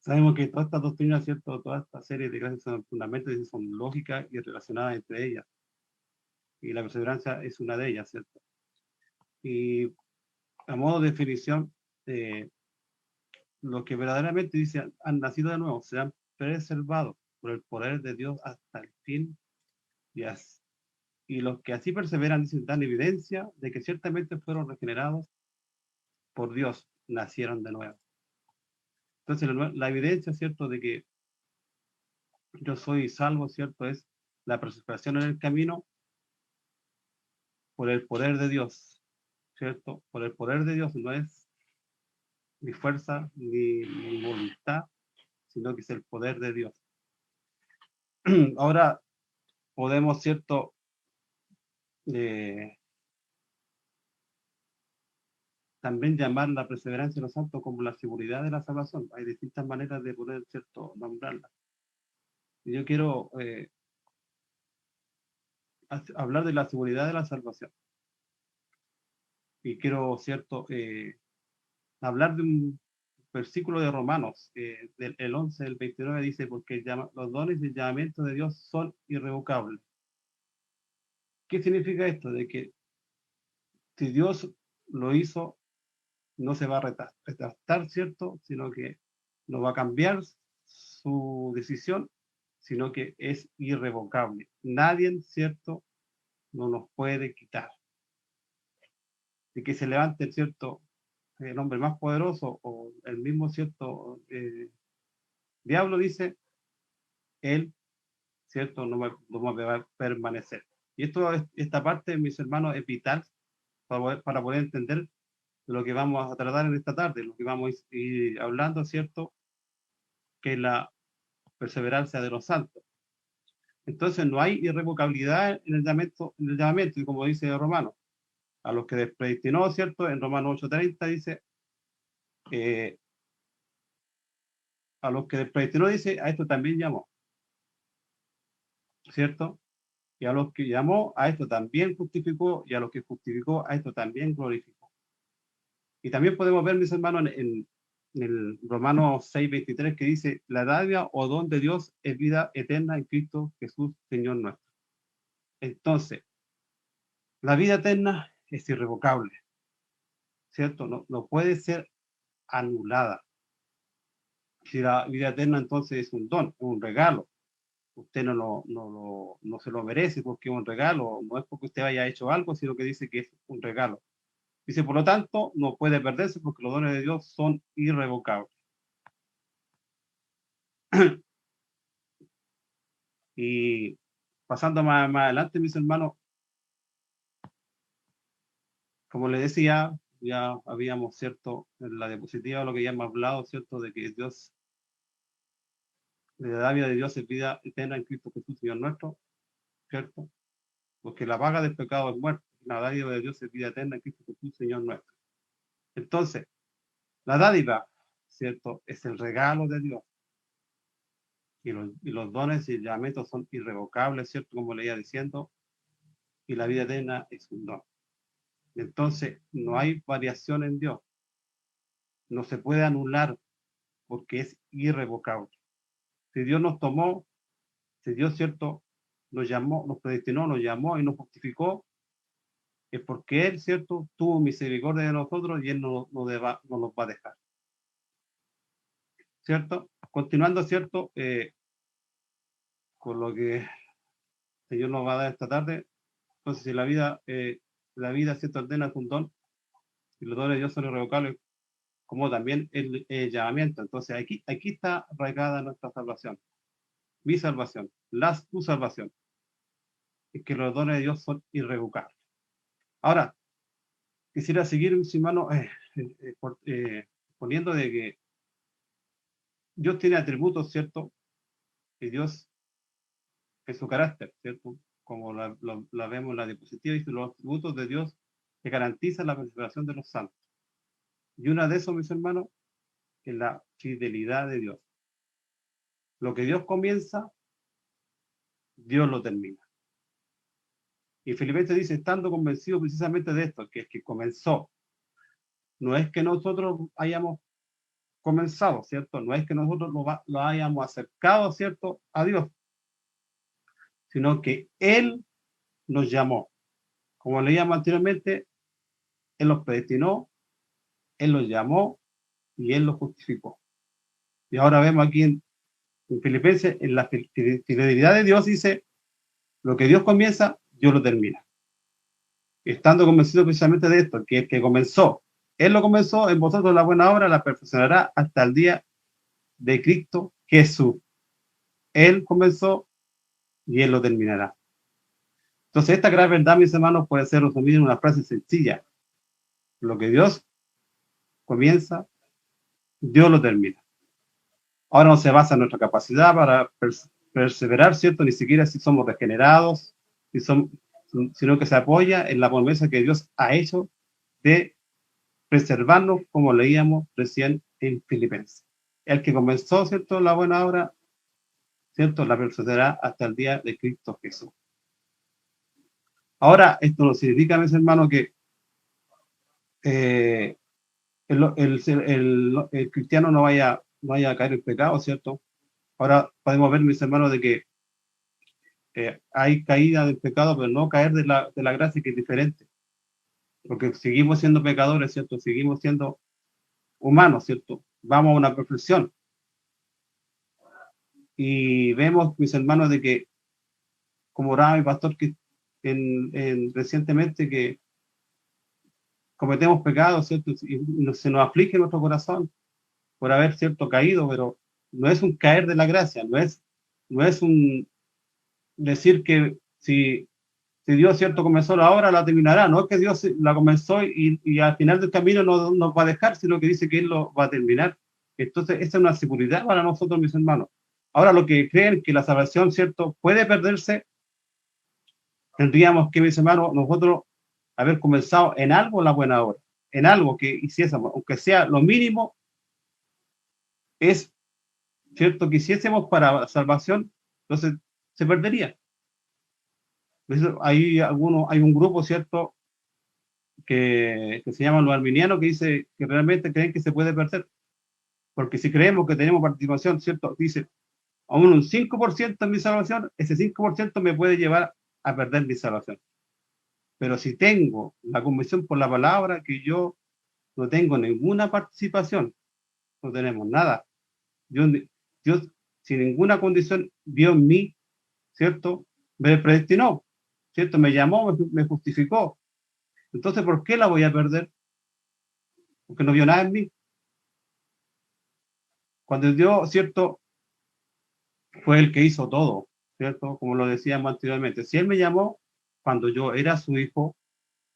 Sabemos que todas estas doctrinas, ¿cierto? Toda esta serie de clases son fundamentos y son lógicas y relacionadas entre ellas. Y la perseverancia es una de ellas, ¿cierto? Y a modo de definición, los que verdaderamente dicen han nacido de nuevo, se han preservado por el poder de Dios hasta el fin y, y los que así perseveran dicen dan evidencia de que ciertamente fueron regenerados por Dios, nacieron de nuevo. Entonces la evidencia, ¿cierto?, de que yo soy salvo, ¿cierto?, es la perseveración en el camino por el poder de Dios, ¿cierto? Por el poder de Dios, no es mi fuerza ni mi voluntad, sino que es el poder de Dios. Ahora podemos, ¿cierto?, eh, también llamar la perseverancia de los santos como la seguridad de la salvación. Hay distintas maneras de poder, ¿cierto?, nombrarla. Y yo quiero hablar de la seguridad de la salvación. Y quiero, ¿cierto?, hablar de un versículo de Romanos, el 11, el 29 dice, porque los dones y el llamamiento de Dios son irrevocables. ¿Qué significa esto? De que si Dios lo hizo, no se va a retractar, ¿cierto? Sino que no va a cambiar su decisión, sino que es irrevocable. Nadie, ¿cierto?, no nos puede quitar. De que se levante, ¿cierto?, el hombre más poderoso o el mismo, ¿cierto?, diablo dice, él, ¿cierto?, no va a permanecer. Y esta parte, mis hermanos, es vital para poder entender de lo que vamos a tratar en esta tarde, lo que vamos a ir hablando, ¿cierto?, que es la perseverancia de los santos. Entonces no hay irrevocabilidad en el llamamiento, y como dice Romano, a los que predestinó, ¿cierto?, en Romanos 8:30 dice, a los que predestinó dice, a esto también llamó, ¿cierto? Y a los que llamó, a esto también justificó, y a los que justificó, a esto también glorificó. Y también podemos ver, mis hermanos, en el Romanos 6:23 que dice, la dádiva o don de Dios es vida eterna en Cristo Jesús, Señor nuestro. Entonces, la vida eterna es irrevocable, ¿cierto? No puede ser anulada. Si la vida eterna entonces es un don, un regalo, usted no se lo merece porque es un regalo, no es porque usted haya hecho algo, sino que dice que es un regalo. Dice, por lo tanto, no puede perderse porque los dones de Dios son irrevocables. Y pasando más adelante, mis hermanos, como les decía, ya habíamos, ¿cierto?, en la diapositiva lo que ya hemos hablado, ¿cierto?, de que Dios, de la vida de Dios es vida eterna en Cristo Jesús, Señor nuestro, ¿cierto? Porque la paga del pecado es muerte, la dádiva de Dios es vida eterna en Cristo Jesús, Señor nuestro. Entonces, la dádiva, ¿cierto?, es el regalo de Dios. Y los dones y el llamamiento son irrevocables, ¿cierto?, como le iba diciendo, y la vida eterna es un don. Entonces, no hay variación en Dios. No se puede anular porque es irrevocable. Si Dios nos tomó, si Dios, ¿cierto?, nos llamó, nos predestinó, nos llamó y nos justificó, es porque Él, ¿cierto?, tuvo misericordia de nosotros y Él no nos va a dejar. ¿Cierto? Continuando, ¿cierto?, con lo que el Señor nos va a dar esta tarde. Entonces, si la vida, ¿cierto?, ordena es un don, y los dones de Dios son irrevocables, como también el llamamiento. Entonces, aquí está arraigada nuestra salvación, mi salvación, tu salvación, es que los dones de Dios son irrevocables. Ahora, quisiera seguir, mis hermanos, poniendo de que Dios tiene atributos, ¿cierto?, y Dios es su carácter, ¿cierto? Como la vemos en la diapositiva, dice los atributos de Dios que garantizan la perseveración de los santos. Y una de esos, mis hermanos, es la fidelidad de Dios. Lo que Dios comienza, Dios lo termina. Y Filipenses dice, estando convencido precisamente de esto, que es que comenzó. No es que nosotros hayamos comenzado, ¿cierto? No es que nosotros lo hayamos acercado, ¿cierto? A Dios, sino que Él nos llamó. Como leíamos anteriormente, Él los predestinó, Él los llamó y Él los justificó. Y ahora vemos aquí en Filipenses, en la fidelidad de Dios dice, lo que Dios comienza, Dios lo termina. Estando convencido precisamente de esto, que el que comenzó, Él lo comenzó, en vosotros la buena obra la perfeccionará hasta el día de Cristo Jesús. Él comenzó y Él lo terminará. Entonces, esta gran verdad, mis hermanos, puede ser resumida en una frase sencilla. Lo que Dios comienza, Dios lo termina. Ahora no se basa en nuestra capacidad para perseverar, ¿cierto? Ni siquiera si somos regenerados, sino que se apoya en la promesa que Dios ha hecho de preservarnos, como leíamos recién en Filipenses. El que comenzó, ¿cierto?, la buena obra, ¿cierto?, la perfeccionará hasta el día de Cristo Jesús. Ahora, esto no significa, mis hermanos, que el cristiano no vaya a caer en pecado, ¿cierto? Ahora podemos ver, mis hermanos, de que hay caída del pecado, pero no caer de la gracia, que es diferente. Porque seguimos siendo pecadores, ¿cierto? Seguimos siendo humanos, ¿cierto? Vamos a una perfección. Y vemos, mis hermanos, de que, como oraba mi pastor que recientemente, que cometemos pecados, ¿cierto? Y se nos aflige nuestro corazón por haber, ¿cierto?, caído, pero no es un caer de la gracia, no es un decir que si Dios, ¿cierto?, comenzó la obra, la terminará. No es que Dios la comenzó y al final del camino no nos va a dejar, sino que dice que Él lo va a terminar. Entonces, esa es una seguridad para nosotros, mis hermanos. Ahora, los que creen que la salvación, ¿cierto?, puede perderse, tendríamos que, mis hermanos, nosotros haber comenzado en algo la buena obra, en algo que hiciésemos, aunque sea lo mínimo, es cierto que hiciésemos para la salvación, entonces se perdería. Hay un grupo, ¿cierto?, que se llaman los arminianos, que dice que realmente creen que se puede perder, porque si creemos que tenemos participación, ¿cierto?, dice, aún un 5% en mi salvación, ese 5% me puede llevar a perder mi salvación. Pero si tengo la convicción por la palabra que yo no tengo ninguna participación, no tenemos nada. Dios sin ninguna condición vio en mí, ¿cierto? Me predestinó, ¿cierto? Me llamó, me justificó. Entonces, ¿por qué la voy a perder? Porque no vio nada en mí. Cuando Dios, ¿cierto?, fue el que hizo todo, ¿cierto? Como lo decíamos anteriormente. Si Él me llamó cuando yo era su hijo,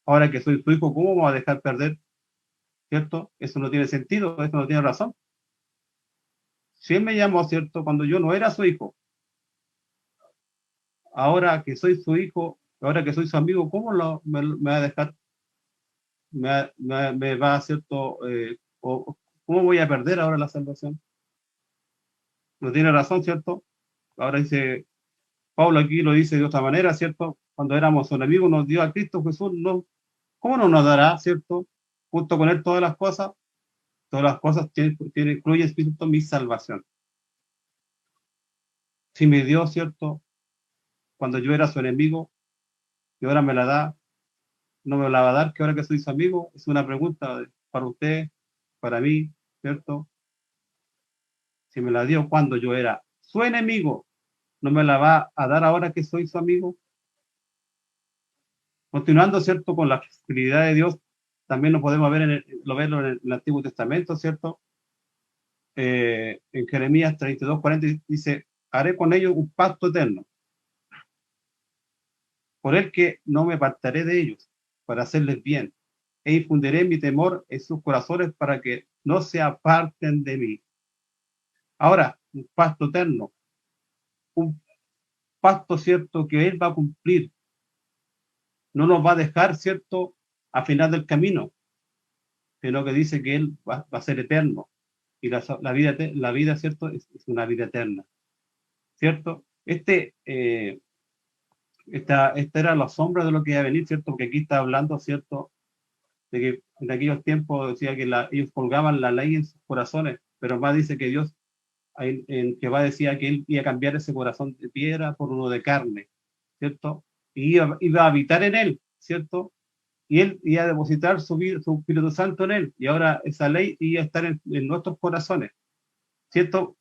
ahora que soy su hijo, ¿cómo me va a dejar perder? ¿Cierto? Eso no tiene sentido, eso no tiene razón. Si Él me llamó, ¿cierto?, cuando yo no era su hijo, ahora que soy su hijo, ahora que soy su amigo, ¿cómo me va a dejar? Me va a, ¿cierto? ¿Cómo voy a perder ahora la salvación? No tiene razón, ¿cierto? Ahora dice, Pablo aquí lo dice de otra manera, ¿cierto? Cuando éramos enemigos nos dio a Cristo Jesús, no, ¿cómo no nos dará, ¿cierto?, junto con Él todas las cosas incluyen, ¿cierto?, mi salvación. Si me dio, ¿cierto?, cuando yo era su enemigo, y ahora me la da, no me la va a dar, que ahora que soy su amigo, es una pregunta para usted, para mí, ¿cierto? Si me la dio cuando yo era su enemigo, ¿no me la va a dar ahora que soy su amigo? Continuando, ¿cierto?, con la fidelidad de Dios, también lo podemos ver verlo en el Antiguo Testamento, ¿cierto? En Jeremías 32:40 dice, haré con ellos un pacto eterno, por el que no me apartaré de ellos, para hacerles bien, e infundiré mi temor en sus corazones para que no se aparten de mí. Ahora, un pacto eterno, un pacto, ¿cierto?, que Él va a cumplir, no nos va a dejar, ¿cierto?, a final del camino, sino que dice que Él va a ser eterno, y la vida, ¿cierto?, es una vida eterna, ¿cierto? Esta era la sombra de lo que iba a venir, ¿cierto? Porque aquí está hablando, ¿cierto?, de que en aquellos tiempos decía que ellos colgaban la ley en sus corazones, pero más dice que Dios, en Jehová decía que él iba a cambiar ese corazón de piedra por uno de carne, ¿cierto? Y iba a habitar en él, ¿cierto? Y él iba a depositar su Espíritu Santo en él, y ahora esa ley iba a estar en nuestros corazones, ¿cierto?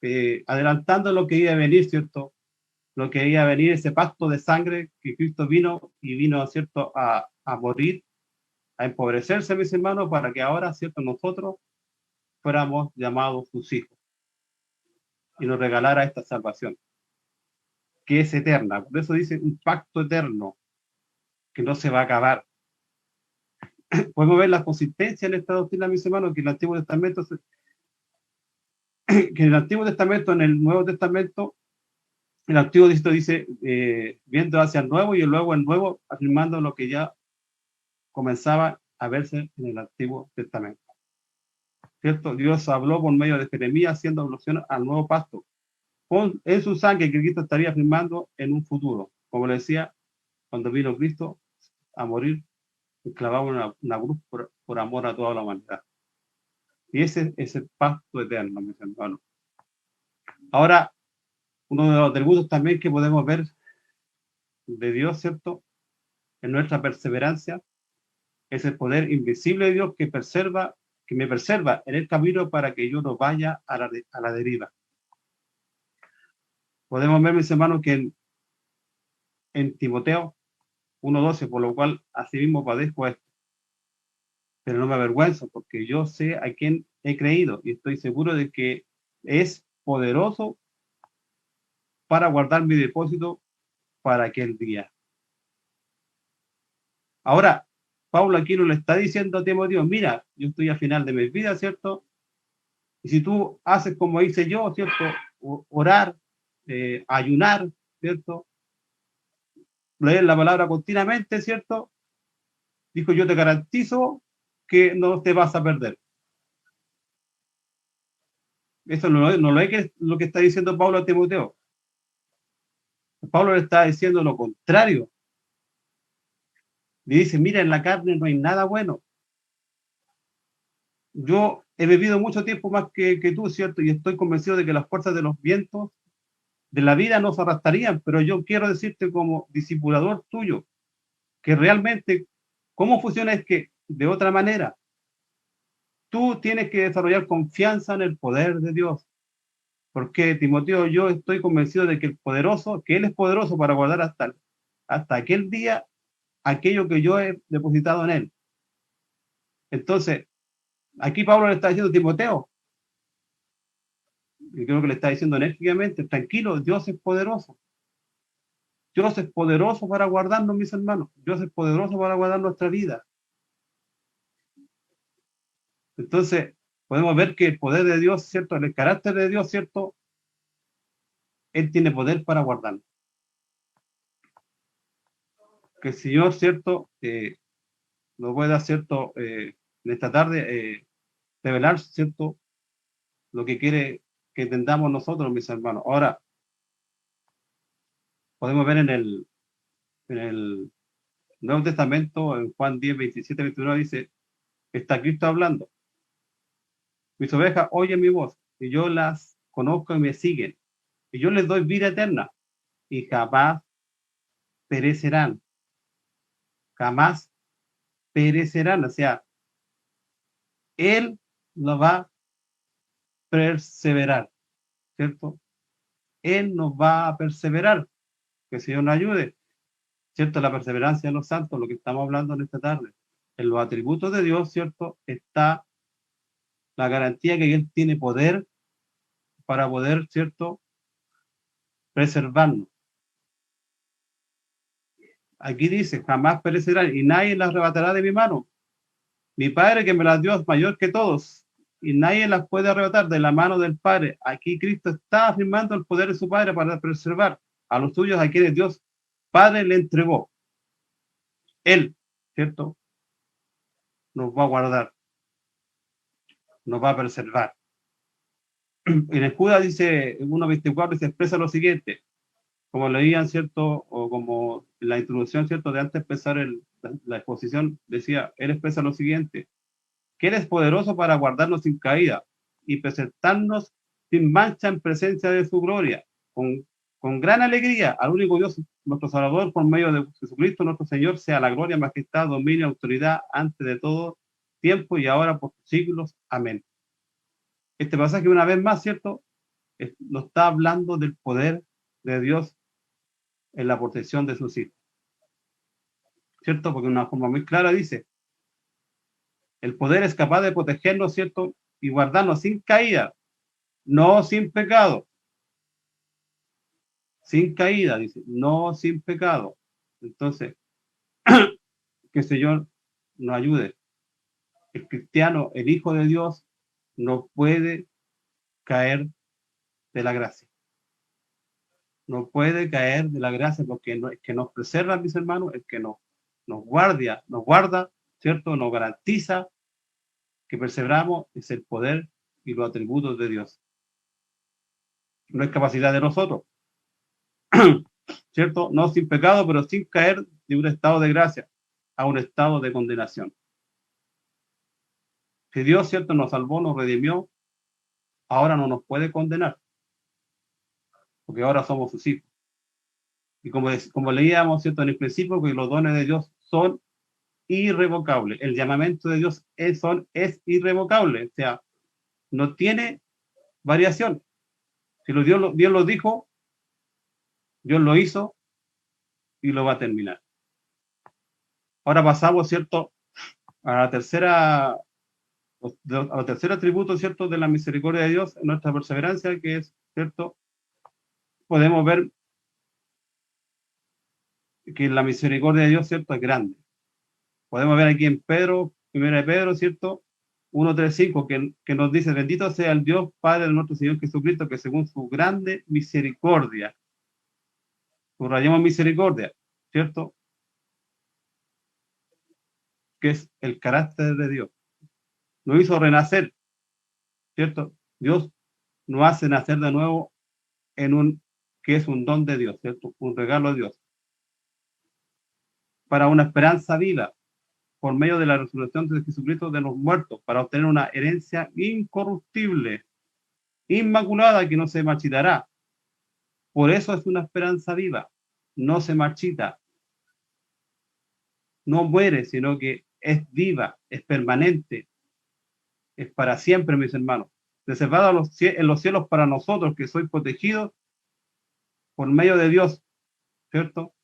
Adelantando lo que iba a venir, ¿cierto? Lo que iba a venir, ese pacto de sangre que Cristo vino, y vino, ¿cierto?, a morir, a empobrecerse, mis hermanos, para que ahora, ¿cierto?, nosotros fuéramos llamados sus hijos y nos regalara esta salvación, que es eterna. Por eso dice un pacto eterno, que no se va a acabar. Podemos ver la consistencia en esta doctrina, mis hermanos, que en el Antiguo Testamento, en el Nuevo Testamento, el Antiguo Testamento dice, viendo hacia el Nuevo, y luego el Nuevo afirmando lo que ya comenzaba a verse en el Antiguo Testamento. ¿Cierto? Dios habló por medio de Jeremías, haciendo alusión al nuevo pacto, en su sangre, que Cristo estaría afirmando en un futuro. Como le decía, cuando vino Cristo a morir, clavado en una cruz por amor a toda la humanidad. Y ese es el pacto eterno, mis hermanos. Ahora, uno de los atributos también que podemos ver de Dios, ¿cierto?, en nuestra perseverancia, es el poder invisible de Dios que me preserva en el camino para que yo no vaya a la deriva. Podemos ver, mis hermanos, que en Timoteo 1:12, por lo cual asimismo padezco esto, pero no me avergüenzo, porque yo sé a quién he creído y estoy seguro de que es poderoso para guardar mi depósito para aquel día. Ahora, Pablo aquí no le está diciendo a Timoteo, mira, yo estoy al final de mi vida, ¿cierto? Y si tú haces como hice yo, ¿cierto? Orar, ayunar, ¿cierto? Leer la palabra continuamente, ¿cierto? Dijo, yo te garantizo que no te vas a perder. Eso no es lo que está diciendo Pablo a Timoteo. Pablo le está diciendo lo contrario. Le dice, mira, en la carne no hay nada bueno. Yo he vivido mucho tiempo más que tú, ¿cierto? Y estoy convencido de que las fuerzas de los vientos de la vida nos arrastrarían, pero yo quiero decirte como discipulador tuyo, que realmente, ¿cómo funciona? Es que, de otra manera, tú tienes que desarrollar confianza en el poder de Dios. Porque, Timoteo, yo estoy convencido de que Él es poderoso para guardar hasta aquel día aquello que yo he depositado en Él. Entonces, aquí Pablo le está diciendo a Timoteo, y creo que le está diciendo enérgicamente, tranquilo, Dios es poderoso. Dios es poderoso para guardarnos, mis hermanos. Dios es poderoso para guardar nuestra vida. Entonces, podemos ver que el poder de Dios, ¿cierto? El carácter de Dios, ¿cierto? Él tiene poder para guardarnos. Que el Señor, ¿cierto? Nos pueda, ¿cierto? En esta tarde, revelar, ¿cierto? Lo que quiere que entendamos nosotros, mis hermanos. Ahora, podemos ver en el Nuevo Testamento, en Juan 10, 27, 21, dice, está Cristo hablando. Mis ovejas oyen mi voz, y yo las conozco y me siguen. Y yo les doy vida eterna, y jamás perecerán. Jamás perecerán. O sea, Él nos va a perseverar, ¿cierto? Él nos va a perseverar. Que el Señor nos ayude, ¿cierto? La perseverancia de los santos, lo que estamos hablando en esta tarde. En los atributos de Dios, ¿cierto? Está la garantía que Él tiene poder para poder, ¿cierto? Preservarnos. Aquí dice, jamás perecerán y nadie las arrebatará de mi mano. Mi Padre que me las dio es mayor que todos y nadie las puede arrebatar de la mano del Padre. Aquí Cristo está afirmando el poder de su Padre para preservar a los suyos a quienes Dios Padre le entregó. Él, ¿cierto? Nos va a guardar, nos va a preservar. En el Judas dice, en 1:24 se expresa lo siguiente, como leían, ¿cierto? O como la introducción, ¿cierto? De antes de empezar la exposición, decía, él expresa lo siguiente, que Él es poderoso para guardarnos sin caída y presentarnos sin mancha en presencia de su gloria, con gran alegría al único Dios, nuestro Salvador, por medio de Jesucristo, nuestro Señor, sea la gloria, majestad, dominio, autoridad, antes de todo tiempo y ahora por siglos. Amén. Este pasaje, una vez más, ¿cierto?, nos está hablando del poder de Dios en la protección de sus hijos, ¿cierto? Porque de una forma muy clara dice, el poder es capaz de protegernos, ¿cierto?, y guardarnos sin caída, no sin pecado. Sin caída, dice, no sin pecado. Entonces, que el Señor nos ayude. El cristiano, el Hijo de Dios, no puede caer de la gracia. No puede caer de la gracia porque el que nos preserva, mis hermanos, el que nos guarda, ¿cierto? Nos garantiza que perseveramos es el poder y los atributos de Dios. No es capacidad de nosotros, ¿cierto? No sin pecado, pero sin caer de un estado de gracia a un estado de condenación. Si Dios, ¿cierto?, nos salvó, nos redimió, ahora no nos puede condenar, porque ahora somos sus hijos. Y como leíamos, ¿cierto?, en el principio, que los dones de Dios son irrevocables. El llamamiento de Dios es irrevocable, o sea, no tiene variación. Si Dios lo dijo, Dios lo hizo y lo va a terminar. Ahora pasamos, ¿cierto?, a los tercer atributo, ¿cierto?, de la misericordia de Dios, nuestra perseverancia, que es, ¿cierto?, podemos ver que la misericordia de Dios, ¿cierto?, es grande. Podemos ver aquí en Pedro, 1 de Pedro, ¿cierto?, 1:3-5, que nos dice, bendito sea el Dios Padre de nuestro Señor Jesucristo, que según su grande misericordia, subrayamos misericordia, ¿cierto?, que es el carácter de Dios. Nos hizo renacer, ¿cierto? Dios nos hace nacer de nuevo que es un don de Dios, ¿cierto?, un regalo de Dios, para una esperanza viva, por medio de la resurrección de Jesucristo de los muertos, para obtener una herencia incorruptible, inmaculada, que no se marchitará. Por eso es una esperanza viva, no se marchita, no muere, sino que es viva, es permanente, es para siempre, mis hermanos. Reservada en los cielos para nosotros, que soy protegidos por medio de Dios, ¿cierto?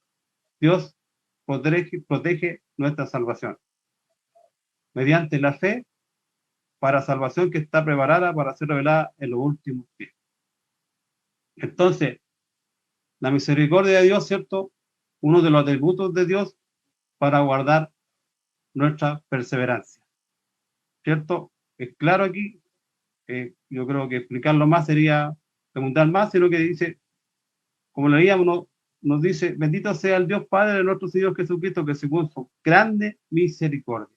Dios protege nuestra salvación mediante la fe para salvación que está preparada para ser revelada en los últimos días. Entonces, la misericordia de Dios, ¿cierto?, uno de los atributos de Dios para guardar nuestra perseverancia, ¿cierto? Es claro aquí, yo creo que explicarlo más sería preguntar más, sino que dice, como leíamos, nos dice, bendito sea el Dios Padre de nuestro Señor Jesucristo, que según su grande misericordia,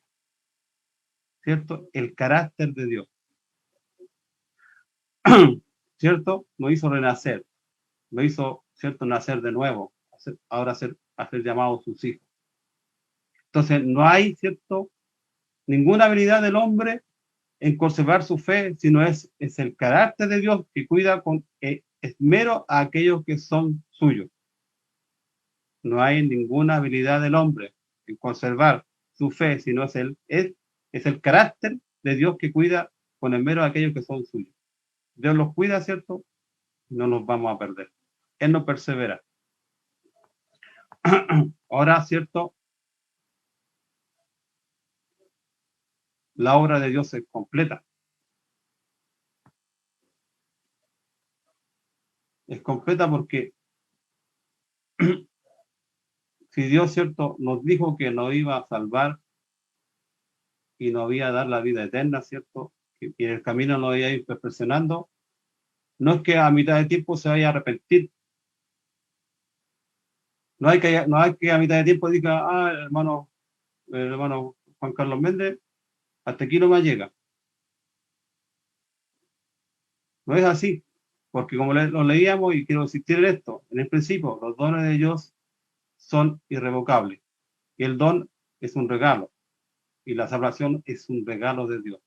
¿cierto?, el carácter de Dios, ¿cierto?, nos hizo renacer, nos hizo, ¿cierto?, nacer de nuevo, ahora ser llamados sus hijos. Entonces, no hay, ¿cierto?, ninguna habilidad del hombre en conservar su fe, sino es el carácter de Dios que cuida con esmero a aquellos que son suyos. No hay ninguna habilidad del hombre en conservar su fe, sino es el carácter de Dios que cuida con esmero a aquellos que son suyos. Dios los cuida, ¿cierto? No nos vamos a perder. Él nos persevera. Ahora, ¿cierto?, la obra de Dios es completa. Es completa porque si Dios, ¿cierto?, nos dijo que nos iba a salvar y nos iba a dar la vida eterna, ¿cierto?, y en el camino nos iba a ir perfeccionando, no es que a mitad de tiempo se vaya a arrepentir. No hay que a mitad de tiempo diga, el hermano Juan Carlos Méndez, hasta aquí no me llega. No es así, porque como lo leíamos, y quiero insistir en esto, en el principio, los dones de Dios son irrevocables, y el don es un regalo, y la salvación es un regalo de Dios.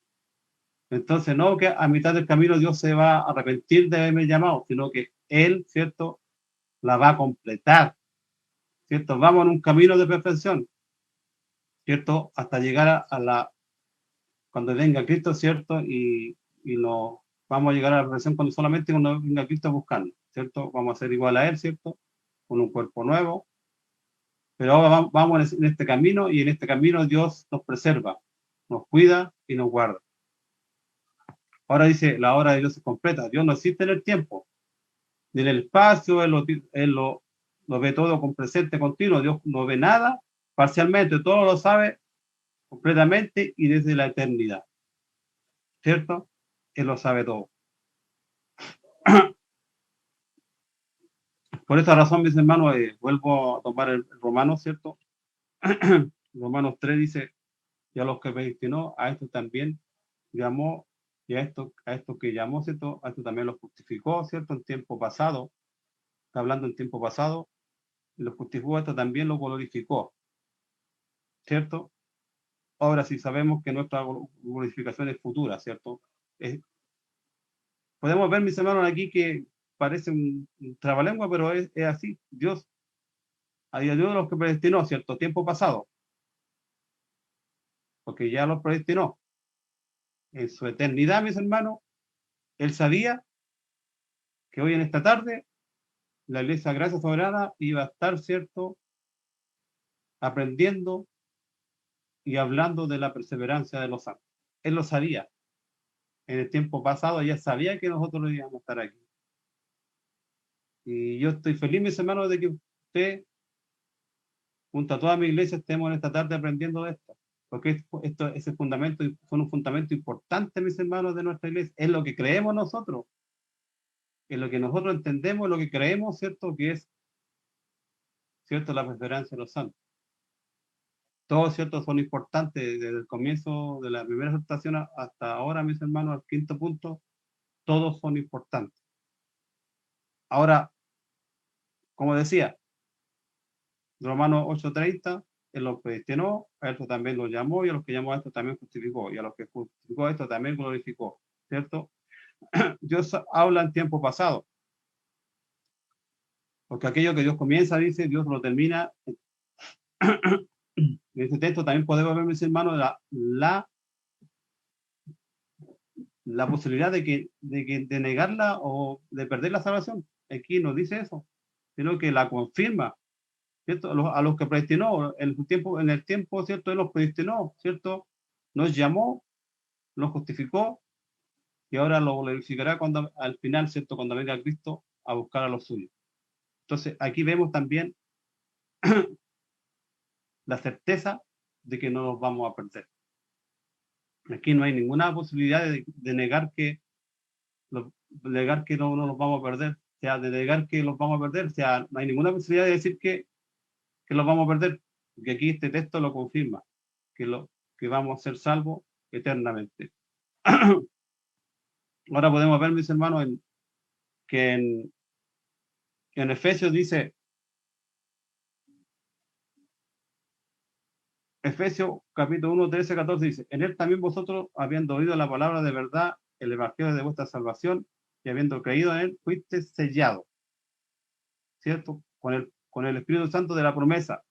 Entonces, no que a mitad del camino Dios se va a arrepentir de haberme llamado, sino que Él, ¿cierto?, la va a completar, ¿cierto? Vamos en un camino de perfección, ¿cierto? Hasta llegar cuando venga Cristo, ¿cierto? Y no vamos a llegar a la perfección cuando venga Cristo buscando, ¿cierto? Vamos a ser igual a Él, ¿cierto? Con un cuerpo nuevo. Pero ahora vamos en este camino y en este camino Dios nos preserva, nos cuida y nos guarda. Ahora dice, la obra de Dios es completa. Dios no existe en el tiempo, ni en el espacio, Él lo ve todo con presente continuo. Dios no ve nada parcialmente, todo lo sabe completamente y desde la eternidad, ¿cierto? Él lo sabe todo. Por esta razón, mis hermanos, vuelvo a tomar el Romano, ¿cierto? Romanos 3 dice, y a los que predestinó, a esto también llamó, y a esto que llamó, ¿cierto? A esto también los justificó, ¿cierto? En tiempo pasado, está hablando en tiempo pasado, y los justificó, esto también lo glorificó, ¿cierto? Ahora sí sabemos que nuestra glorificación es futura, ¿cierto? Podemos ver, mis hermanos, aquí que parece un trabalengua, pero es así. Dios, a Dios de los que predestinó, ¿cierto? Tiempo pasado, porque ya los predestinó. En su eternidad, mis hermanos, Él sabía que hoy en esta tarde la Iglesia Gracia Soberana iba a estar, ¿cierto?, aprendiendo y hablando de la perseverancia de los santos. Él lo sabía. En el tiempo pasado ya sabía que nosotros íbamos a estar aquí. Y yo estoy feliz, mis hermanos, de que usted, junto a toda mi iglesia, estemos en esta tarde aprendiendo de esto. Porque ese fundamento, son un fundamento importante, mis hermanos, de nuestra iglesia. Es lo que creemos nosotros. Es lo que nosotros entendemos, lo que creemos, ¿cierto?, que es, ¿cierto?, la perseverancia de los santos. Todos, ¿cierto?, son importantes desde el comienzo de la primera aceptación hasta ahora, mis hermanos, al quinto punto, todos son importantes. Ahora, como decía, Romanos 8:30, Él los predestinó, a esto también los llamó, y a los que llamó a esto también justificó, y a los que justificó a esto también glorificó, ¿cierto? Dios habla en tiempo pasado, porque aquello que Dios comienza, dice, Dios lo termina. En este texto también podemos ver, mis hermanos, la posibilidad de negarla o de perder la salvación. Aquí no dice eso, sino que la confirma, ¿cierto? A los que predestinó en el tiempo, ¿cierto? Él los predestinó, ¿cierto? Nos llamó, nos justificó y ahora lo glorificará cuando, al final, ¿cierto? Cuando venga Cristo a buscar a los suyos. Entonces, aquí vemos también la certeza de que no nos vamos a perder. Aquí no hay ninguna posibilidad de negar que no nos vamos a perder, o sea, de negar que los vamos a perder, o sea, no hay ninguna posibilidad de decir que los vamos a perder, porque aquí este texto lo confirma, que vamos a ser salvos eternamente. Ahora podemos ver, mis hermanos, que en Efesios dice, Efesios capítulo 1, 13, 14 dice, en él también vosotros, habiendo oído la palabra de verdad, el evangelio de vuestra salvación, y habiendo creído en él, fuiste sellado, ¿cierto? Con el Espíritu Santo de la promesa,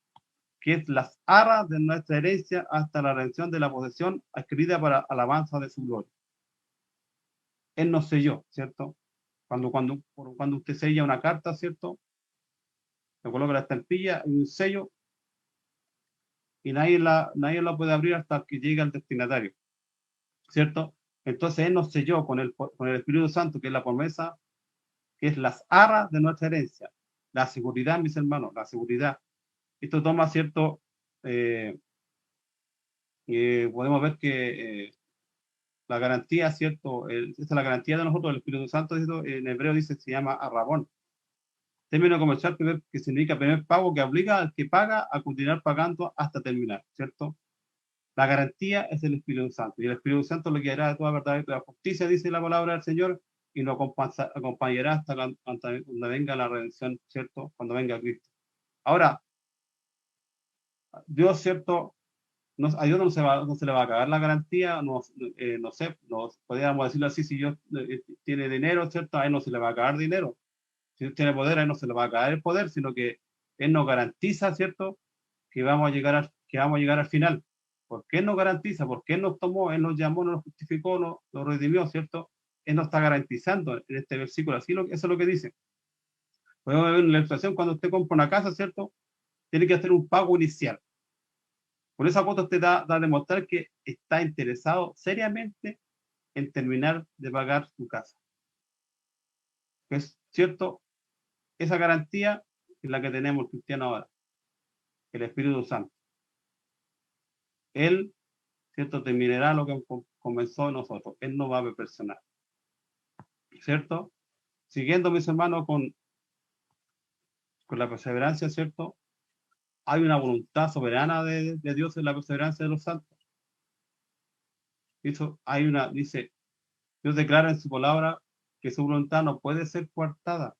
que es las arras de nuestra herencia hasta la redención de la posesión adquirida para alabanza de su gloria. Él nos selló, ¿cierto? Cuando usted sella una carta, ¿cierto? Le coloca la estampilla y un sello y nadie la puede abrir hasta que llegue al destinatario, ¿cierto? Entonces Él nos selló con el Espíritu Santo, que es la promesa, que es las arras de nuestra herencia. La seguridad, mis hermanos, la seguridad. Esto toma cierto, podemos ver que la garantía, ¿cierto? Esta es la garantía de nosotros, el Espíritu Santo, ¿cierto? En hebreo dice, se llama arrabón. Término comercial que significa primer pago, que obliga al que paga a continuar pagando hasta terminar, ¿cierto? La garantía es el Espíritu Santo, y el Espíritu Santo lo guiará de toda verdad y toda justicia, dice la palabra del Señor, y nos acompañará hasta cuando venga la redención, ¿cierto? Cuando venga Cristo. Ahora, Dios, ¿cierto? A Dios no se le va a acabar la garantía, no sé, podríamos decirlo así, si Dios tiene dinero, ¿cierto? A él no se le va a acabar dinero. Si Dios tiene poder, a él no se le va a acabar el poder, sino que él nos garantiza, ¿cierto? Que vamos a llegar al final. ¿Por qué Él nos garantiza? Porque Él nos tomó, Él nos llamó, nos justificó, nos redimió, ¿cierto? Él nos está garantizando en este versículo, eso es lo que dice. Podemos ver en la ilustración, cuando usted compra una casa, ¿cierto? Tiene que hacer un pago inicial. Por esa cuota usted da a demostrar que está interesado seriamente en terminar de pagar su casa. Es cierto, esa garantía es la que tenemos el cristiano ahora, el Espíritu Santo. Él, cierto, terminará lo que comenzó en nosotros. Él no va a personal, ¿cierto? Siguiendo, mis hermanos, con la perseverancia, ¿cierto? Hay una voluntad soberana de Dios en la perseverancia de los santos. Dice, Dios declara en su palabra que su voluntad no puede ser coartada,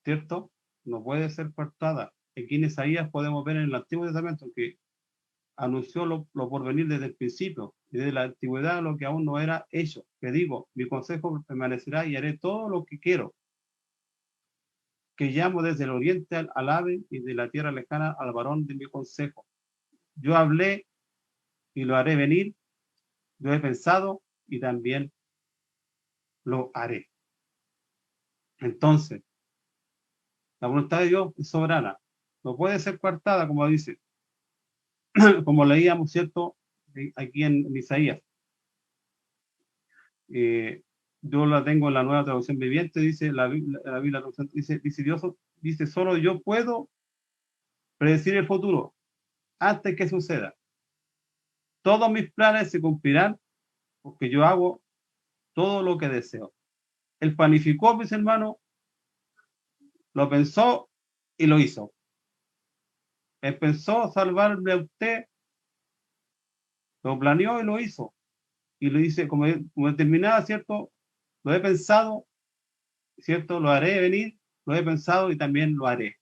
¿cierto? No puede ser coartada. Aquí en Isaías podemos ver en el Antiguo Testamento que anunció lo por venir desde el principio y desde la antigüedad lo que aún no era hecho. Que digo, mi consejo permanecerá y haré todo lo que quiero. Que llamo desde el oriente al ave y de la tierra lejana al varón de mi consejo. Yo hablé y lo haré venir, yo he pensado y también lo haré. Entonces, la voluntad de Dios es soberana, no puede ser coartada, como dice, como leíamos, ¿cierto? Aquí en Isaías. Yo la tengo en la nueva traducción viviente, dice la Biblia, dice Dios, dice, solo yo puedo predecir el futuro antes que suceda. Todos mis planes se cumplirán porque yo hago todo lo que deseo. Él planificó, mis hermanos, lo pensó y lo hizo. Él pensó salvarle a usted, lo planeó y lo hizo. Y lo dice como determinada, ¿cierto? Lo he pensado, ¿cierto? Lo haré venir, lo he pensado y también lo haré.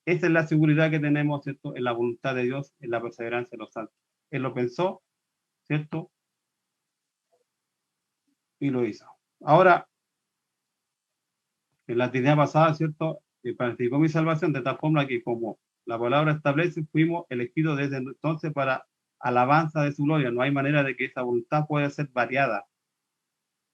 Esa es la seguridad que tenemos, ¿cierto? En la voluntad de Dios, en la perseverancia de los santos. Él lo pensó, ¿cierto? Y lo hizo. Ahora, en la actividad pasada, ¿cierto? Participó mi salvación de tal forma que como la palabra establece, fuimos elegidos desde entonces para alabanza de su gloria. No hay manera de que esa voluntad pueda ser variada,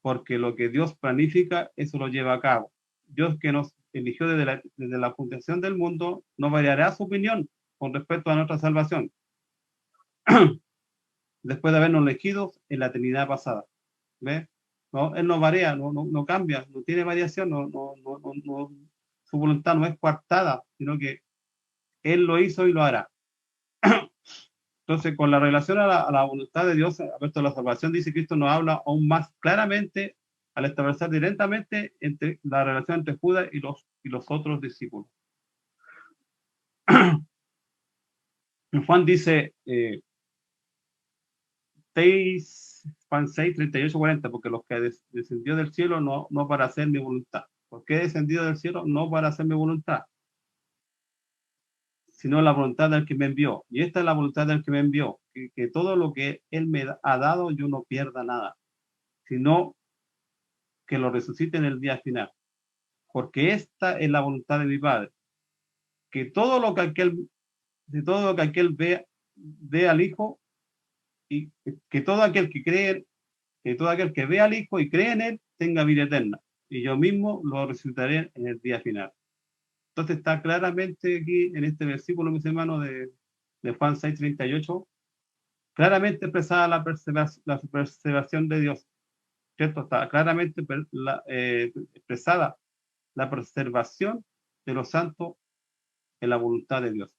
porque lo que Dios planifica, eso lo lleva a cabo. Dios que nos eligió desde la fundación del mundo, no variará su opinión con respecto a nuestra salvación, después de habernos elegido en la eternidad pasada. ¿Ves? No, él no varía, no cambia, no tiene variación, su voluntad no es coartada, sino que él lo hizo y lo hará. Entonces, con la relación a la voluntad de Dios, respecto a la salvación, dice Cristo nos habla aún más claramente al establecer directamente entre la relación entre Judas y los otros discípulos. Juan dice, Juan 6, 38, 40, porque los que descendió del cielo no para hacer mi voluntad. ¿Por qué he descendido del cielo? No para hacer mi voluntad, sino la voluntad del que me envió. Y esta es la voluntad del que me envió, que todo lo que Él me ha dado, yo no pierda nada, sino que lo resucite en el día final. Porque esta es la voluntad de mi Padre, que todo lo que aquel ve al Hijo, y que todo aquel que cree, que todo aquel que ve al Hijo y cree en Él, tenga vida eterna. Y yo mismo lo resucitaré en el día final. Entonces está claramente aquí en este versículo, mis hermanos, de Juan 6, 38, claramente expresada la preservación de Dios, ¿cierto? Está claramente expresada la preservación de los santos en la voluntad de Dios.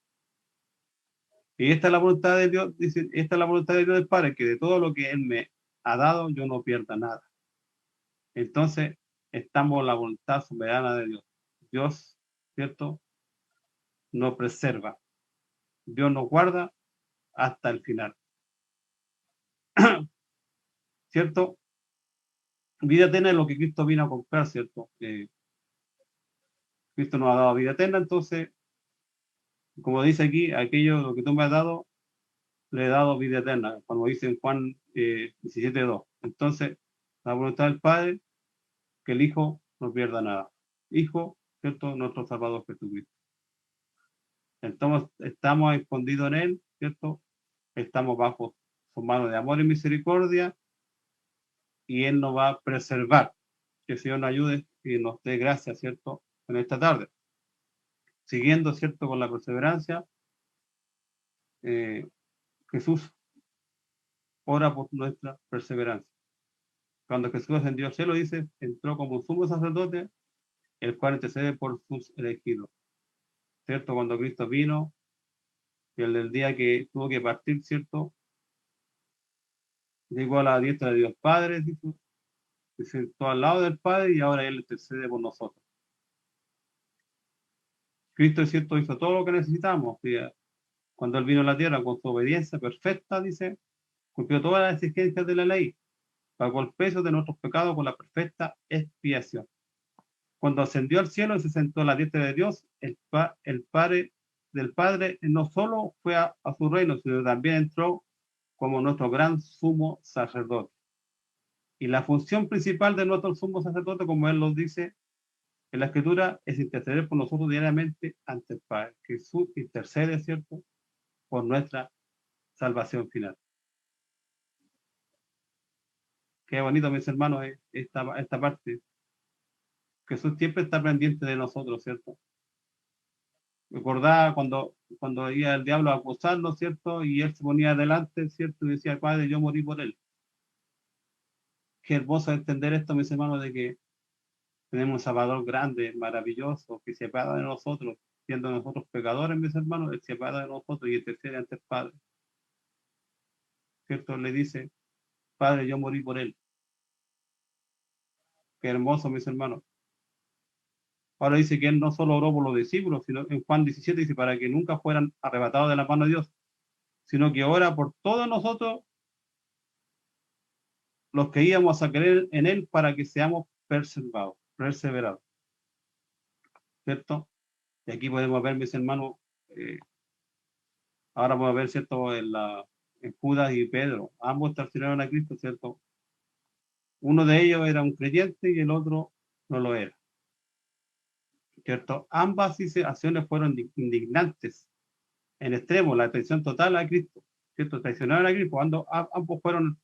Y esta es la voluntad de Dios, dice, esta es la voluntad de Dios del Padre, que de todo lo que Él me ha dado, yo no pierda nada. Entonces, estamos en la voluntad soberana de Dios. Dios, ¿cierto? Nos preserva. Dios nos guarda hasta el final. ¿Cierto? Vida eterna es lo que Cristo vino a comprar, ¿cierto? Cristo nos ha dado vida eterna, entonces Como dice aquí, aquello lo que tú me has dado, le he dado vida eterna, como dice en Juan 17:2. Entonces, la voluntad del Padre, que el Hijo no pierda nada. Hijo, ¿cierto? Nuestro Salvador Jesucristo. Entonces, estamos escondidos en Él, ¿cierto? Estamos bajo su mano de amor y misericordia, y Él nos va a preservar. Que el Señor nos ayude y nos dé gracia, ¿cierto? En esta tarde. Siguiendo, ¿cierto? Con la perseverancia, Jesús ora por nuestra perseverancia. Cuando Jesús ascendió al cielo, dice, entró como sumo sacerdote, el cual intercede por sus elegidos. ¿Cierto? Cuando Cristo vino, y el día que tuvo que partir, ¿cierto? Llegó a la diestra de Dios Padre, dice, se sentó al lado del Padre y ahora Él intercede por nosotros. Cristo, es cierto, hizo todo lo que necesitamos. Cuando Él vino a la tierra con su obediencia perfecta, dice, cumplió todas las exigencias de la ley, pagó el peso de nuestros pecados con la perfecta expiación. Cuando ascendió al cielo y se sentó a la diestra de Dios, el Padre del Padre no solo fue a su reino, sino también entró como nuestro gran sumo sacerdote. Y la función principal de nuestro sumo sacerdote, como él nos dice en la Escritura, es interceder por nosotros diariamente ante el Padre. Jesús intercede, ¿cierto?, por nuestra salvación final. Qué bonito, mis hermanos, esta parte. Jesús siempre está pendiente de nosotros, ¿cierto? Recordaba cuando iba el diablo a acusarnos, ¿cierto? Y él se ponía adelante, ¿cierto? Y decía, Padre, yo morí por él. Qué hermoso entender esto, mis hermanos, de que tenemos un Salvador grande, maravilloso, que se apiada de nosotros, siendo nosotros pecadores, mis hermanos, Él se apiada de nosotros y intercede ante el Padre. ¿Cierto? Le dice, Padre, yo morí por Él. Qué hermoso, mis hermanos. Ahora dice que Él no solo oró por los discípulos, sino en Juan 17 dice, para que nunca fueran arrebatados de la mano de Dios, sino que ora por todos nosotros, los que íbamos a creer en Él, para que seamos perseverados. ¿Cierto? Y aquí podemos ver, mis hermanos, ahora vamos a ver, ¿cierto?, en Judas y Pedro. Ambos traicionaron a Cristo, ¿cierto? Uno de ellos era un creyente y el otro no lo era, ¿cierto? Ambas acciones fueron indignantes, en extremo, la traición total a Cristo, ¿cierto? Traicionaron a Cristo, cuando ambos fueron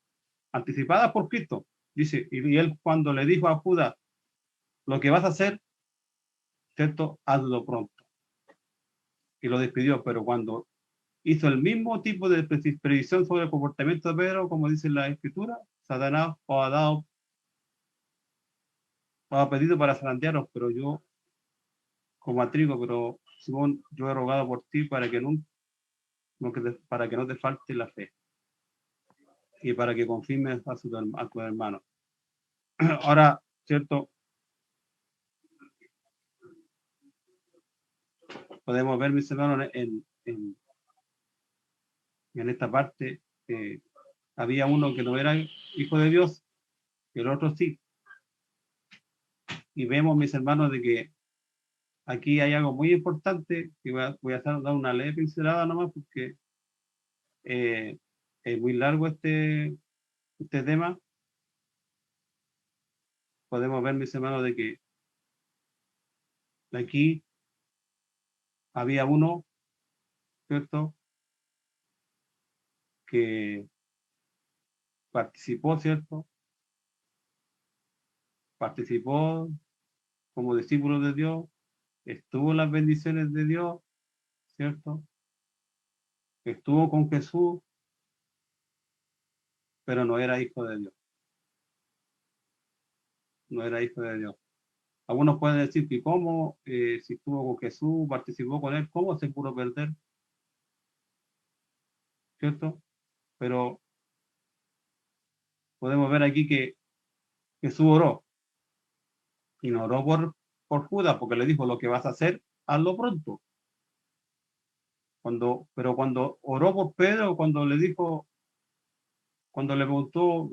anticipadas por Cristo. Dice, y él cuando le dijo a Judas, lo que vas a hacer, ¿cierto?, hazlo pronto. Y lo despidió, pero cuando hizo el mismo tipo de previsión sobre el comportamiento de Pedro, como dice la Escritura, Satanás os ha pedido para zarandearos, pero yo, como a trigo, pero Simón, yo he rogado por ti para que para que no te falte la fe y para que confirmes a tu hermano. Ahora, ¿cierto? Podemos ver, mis hermanos, en esta parte, había uno que no era hijo de Dios y el otro sí. Y vemos, mis hermanos, de que aquí hay algo muy importante, que voy a dar una leve pincelada nomás, porque es muy largo este tema. Podemos ver, mis hermanos, de que aquí había uno, ¿cierto?, que participó, ¿cierto? Participó como discípulo de Dios, estuvo en las bendiciones de Dios, ¿cierto? Estuvo con Jesús, pero no era hijo de Dios. No era hijo de Dios. Algunos pueden decir que cómo, si estuvo con Jesús, participó con él, ¿cómo se pudo perder? ¿Cierto? Pero podemos ver aquí que Jesús oró, y no oró por Judas, porque le dijo, lo que vas a hacer, hazlo pronto. Pero cuando oró por Pedro, cuando le dijo, cuando le preguntó,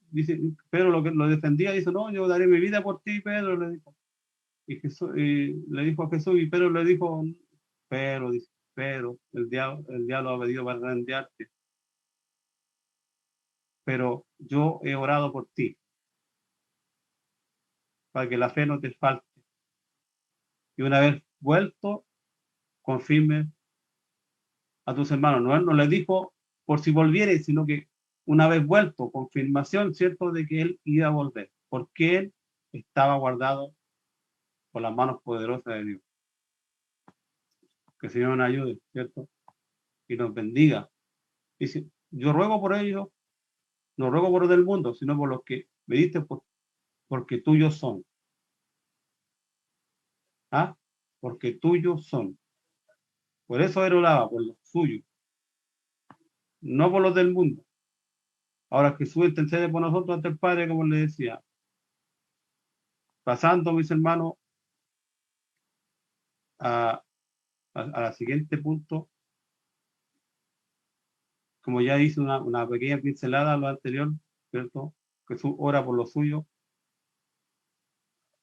dice, Pedro lo defendía, dice, no, yo daré mi vida por ti, Pedro, le dijo. Y Jesús le dijo a Jesús, y Pedro le dijo, dice, pero el diablo ha venido para rendiarte, pero yo he orado por ti, para que la fe no te falte. Y una vez vuelto, confirme a tus hermanos. No, él no les dijo por si volviere, sino que una vez vuelto, confirmación, ¿cierto?, de que él iba a volver, porque él estaba guardado por las manos poderosas de Dios. Que el Señor nos ayude, ¿cierto? Y nos bendiga. Y si, yo ruego por ellos, no ruego por los del mundo, sino por los que me diste, porque tuyos son. ¿Ah? Porque tuyos son. Por eso él oraba, por los suyos, no por los del mundo. Ahora Jesús intercede por nosotros ante el Padre, como le decía. Pasando, mis hermanos, a, la siguiente punto, como ya hice una pequeña pincelada a lo anterior, ¿cierto? Jesús ora por lo suyo.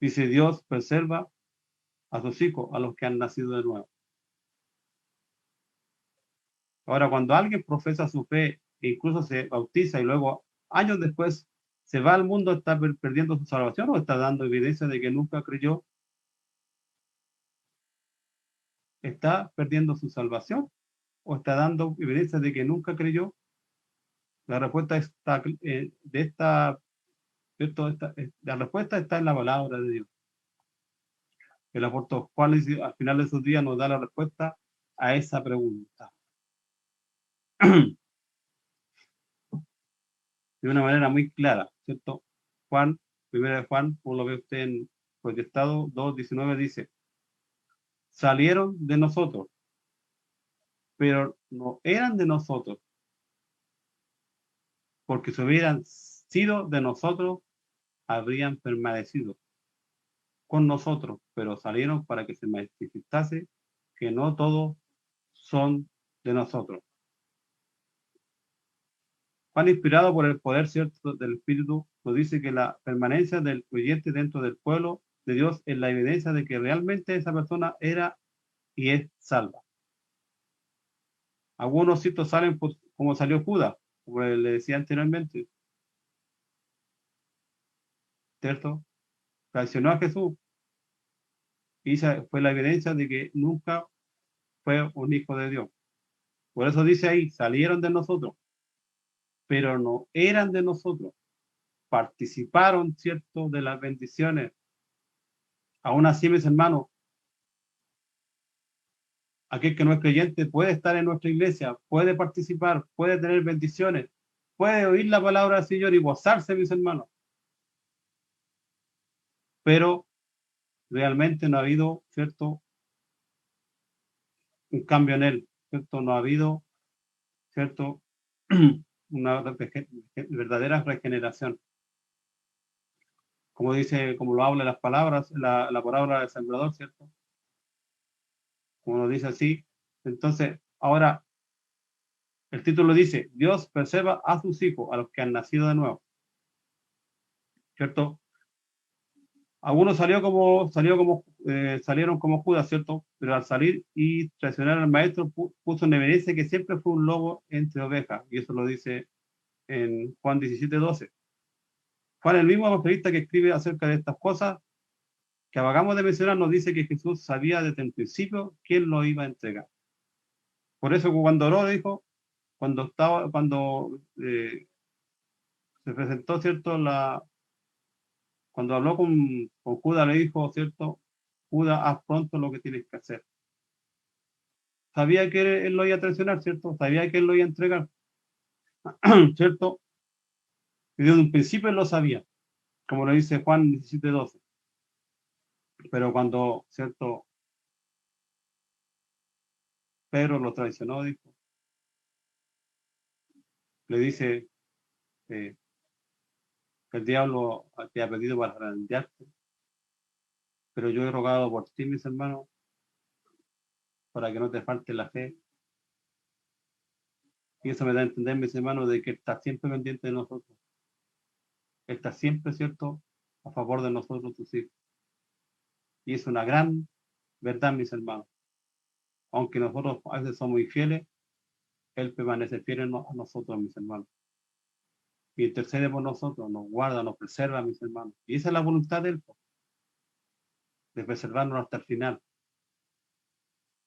Dice, Dios preserva a sus hijos, a los que han nacido de nuevo. Ahora, cuando alguien profesa su fe e incluso se bautiza y luego, años después, se va al mundo, ¿está perdiendo su salvación o está dando evidencia de que nunca creyó? ¿Está perdiendo su salvación o está dando evidencia de que nunca creyó? La respuesta está de esta, la respuesta está en la palabra de Dios. El apóstol Juan al final de sus días nos da la respuesta a esa pregunta. De una manera muy clara, ¿cierto? Juan, primera de Juan, como lo ve usted en Proyectado 2:19, dice, salieron de nosotros, pero no eran de nosotros, porque si hubieran sido de nosotros, habrían permanecido con nosotros, pero salieron para que se manifestase que no todos son de nosotros. Juan, inspirado por el poder cierto del Espíritu, nos dice que la permanencia del creyente dentro del pueblo de Dios es la evidencia de que realmente esa persona era y es salva. Algunos sitios salen como salió Judas, como le decía anteriormente, ¿cierto? Traicionó a Jesús y esa fue la evidencia de que nunca fue un hijo de Dios. Por eso dice ahí, salieron de nosotros, pero no eran de nosotros. Participaron, ¿cierto?, de las bendiciones. Aún así, mis hermanos, aquel que no es creyente puede estar en nuestra iglesia, puede participar, puede tener bendiciones, puede oír la palabra del Señor y gozarse, mis hermanos. Pero realmente no ha habido, ¿cierto?, un cambio en él, ¿cierto? No ha habido, ¿cierto?, una verdadera regeneración. Como dice, como lo habla las palabras, la palabra del sembrador, ¿cierto? Como lo dice así. Entonces, ahora, el título dice, Dios preserva a sus hijos, a los que han nacido de nuevo, ¿cierto? Algunos salieron como Judas, ¿cierto? Pero al salir y traicionar al maestro, puso en evidencia que siempre fue un lobo entre ovejas. Y eso lo dice en Juan 17:12. Juan, el mismo evangelista que escribe acerca de estas cosas que acabamos de mencionar, nos dice que Jesús sabía desde el principio quién lo iba a entregar. Por eso cuando oró, dijo, cuando se presentó, ¿cierto? Cuando habló con Judas, le dijo, ¿cierto? Judas, haz pronto lo que tienes que hacer. Sabía que él lo iba a traicionar, ¿cierto? Sabía que él lo iba a entregar, ¿cierto? Y desde un principio él lo sabía, como lo dice Juan 17:12. Pero cuando, ¿cierto? Pedro lo traicionó, dijo, le dice que el diablo te ha pedido para zarandearte, pero yo he rogado por ti, mis hermanos, para que no te falte la fe. Y eso me da a entender, mis hermanos, de que está siempre pendiente de nosotros. Está siempre, ¿cierto?, a favor de nosotros, sus hijos. Y es una gran verdad, mis hermanos. aunque nosotros a veces somos infieles, Él permanece fiel a nosotros, mis hermanos. Y intercede por nosotros, nos guarda, nos preserva, mis hermanos. Y esa es la voluntad de Él, de preservarnos hasta el final.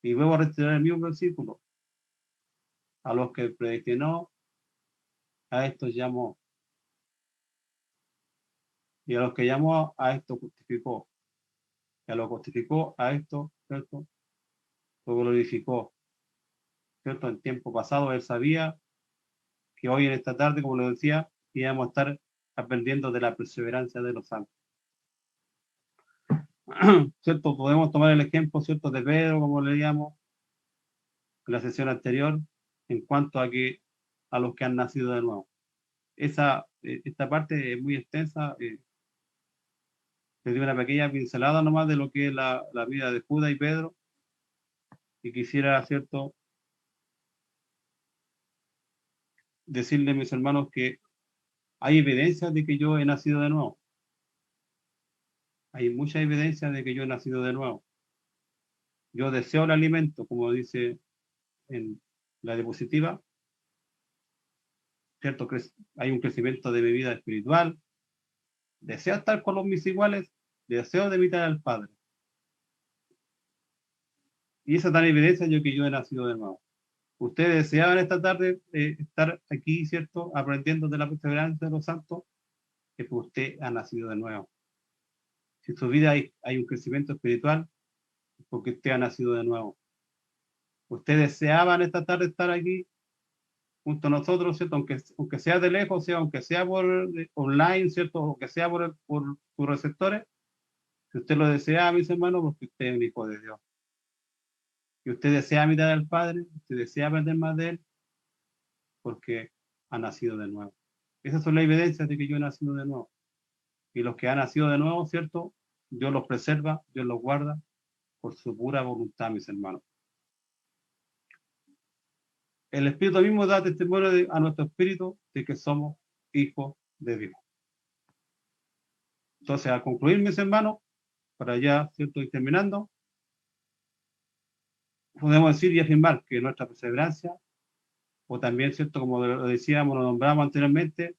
Y vuelvo a retirar el mismo versículo. A los que predestinó, a estos llamó. Y a los que llamó, a esto justificó. Y a los que justificó, a esto, ¿cierto? Lo glorificó. ¿Cierto? En tiempo pasado Él sabía que hoy en esta tarde, como lo decía, íbamos a estar aprendiendo de la perseverancia de los santos. ¿Cierto? Podemos tomar el ejemplo, ¿cierto? De Pedro, como leíamos en la sesión anterior, en cuanto a los que han nacido de nuevo. Esta parte es muy extensa. Les doy una pequeña pincelada nomás de lo que es la vida de Judas y Pedro. Y quisiera, ¿cierto?, decirle a mis hermanos que hay evidencia de que yo he nacido de nuevo. Hay mucha evidencia de que yo he nacido de nuevo. Yo deseo el alimento, como dice en la diapositiva, ¿cierto? Hay un crecimiento de mi vida espiritual. Deseo estar con mis iguales, deseo de imitar al Padre. Y esa tan evidencia yo que yo he nacido de nuevo. Ustedes deseaban esta tarde estar aquí, ¿cierto? Aprendiendo de la perseverancia de los santos, que usted ha nacido de nuevo. Si en su vida hay un crecimiento espiritual, es porque usted ha nacido de nuevo. Ustedes deseaban esta tarde estar aquí junto a nosotros, ¿cierto? Aunque sea de lejos, aunque sea por online, ¿cierto? Aunque sea por sus receptores. Si usted lo desea, mis hermanos, porque usted es un hijo de Dios. Y usted desea mirar al Padre, usted desea aprender más de Él, porque ha nacido de nuevo. Esas son las evidencias de que yo he nacido de nuevo. Y los que han nacido de nuevo, ¿cierto? Dios los preserva, Dios los guarda por su pura voluntad, mis hermanos. El Espíritu mismo da testimonio a nuestro espíritu de que somos hijos de Dios. Entonces, al concluir, mis hermanos, para ya, ¿cierto?, ir terminando, podemos decir y afirmar que nuestra perseverancia, o también, ¿cierto?, como lo decíamos, lo nombramos anteriormente,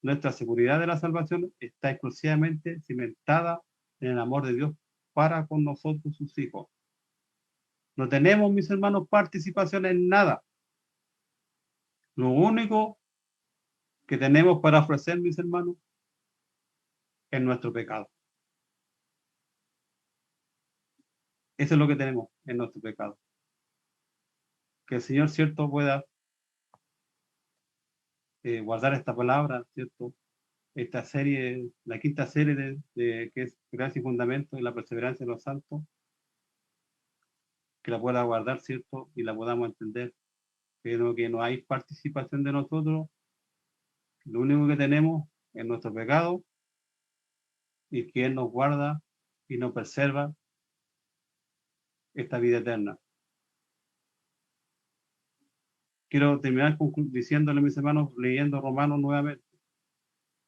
nuestra seguridad de la salvación está exclusivamente cimentada en el amor de Dios para con nosotros, sus hijos. No tenemos, mis hermanos, participación en nada. Lo único que tenemos para ofrecer, mis hermanos, es nuestro pecado. Eso es lo que tenemos en nuestro pecado. Que el Señor, ¿cierto?, pueda guardar esta palabra, ¿cierto? Esta serie, la quinta serie que es Gracia y Fundamento en la Perseverancia de los Santos, que la pueda guardar, ¿cierto? Y la podamos entender, pero que no hay participación de nosotros, lo único que tenemos es nuestro pecado y que Él nos guarda y nos preserva esta vida eterna. Quiero terminar diciéndole, mis hermanos, leyendo Romanos nuevamente,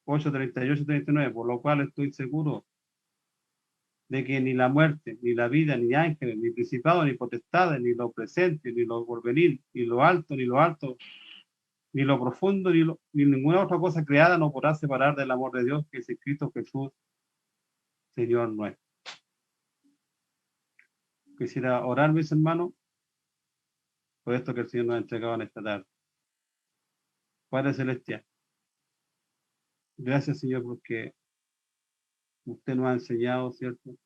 8:38 39, por lo cual estoy seguro de que ni la muerte, ni la vida, ni ángeles, ni principados, ni potestades, ni lo presente, ni lo porvenir, ni lo alto, ni lo profundo, ni ninguna otra cosa creada nos podrá separar del amor de Dios que es en Cristo Jesús, Señor nuestro. Quisiera orar, mis hermanos, por esto que el Señor nos ha entregado en esta tarde. Padre Celestial, gracias, Señor, porque usted nos ha enseñado, ¿cierto?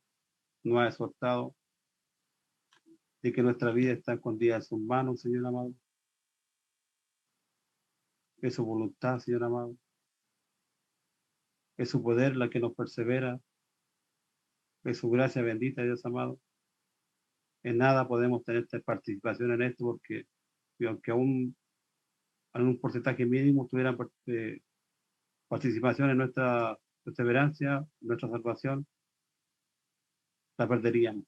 Nos ha exhortado de que nuestra vida está escondida en sus manos, Señor amado. Es su voluntad, Señor amado. Es su poder la que nos persevera. Es su gracia bendita, Dios amado. En nada podemos tener esta participación en esto porque aunque aún en un porcentaje mínimo tuvieran participación en nuestra perseverancia, en nuestra salvación, la perderíamos.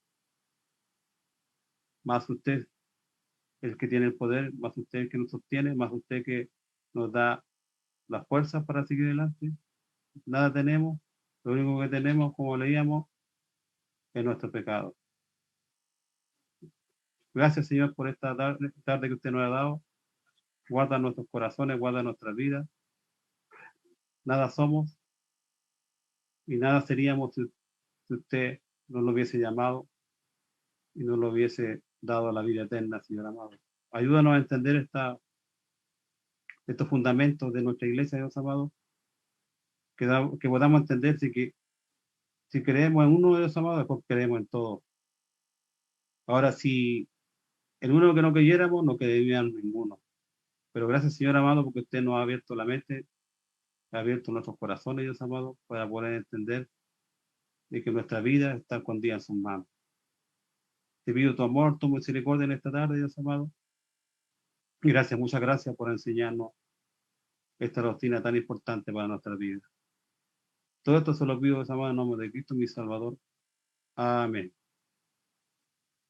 Más usted, el que tiene el poder, más usted el que nos sostiene, más usted que nos da las fuerzas para seguir adelante. Nada tenemos, lo único que tenemos, como leíamos, es nuestro pecado. Gracias, Señor, por esta tarde que usted nos ha dado. Guarda nuestros corazones, guarda nuestras vidas. Nada somos y nada seríamos si usted no lo hubiese llamado y no lo hubiese dado la vida eterna, Señor amado. Ayúdanos a entender estos fundamentos de nuestra iglesia, Dios amado, que podamos entender si creemos en uno de Dios amado, después creemos en todo. Ahora, si en uno que no creyéramos, no creeríamos en ninguno. Pero gracias, Señor amado, porque usted nos ha abierto la mente, ha abierto nuestros corazones, Dios amado, para poder entender de que nuestra vida está escondida en sus manos. Te pido tu amor, tu misericordia en esta tarde, Dios amado. Y gracias, muchas gracias por enseñarnos esta doctrina tan importante para nuestra vida. Todo esto se lo pido, Dios amado, en nombre de Cristo, mi Salvador. Amén.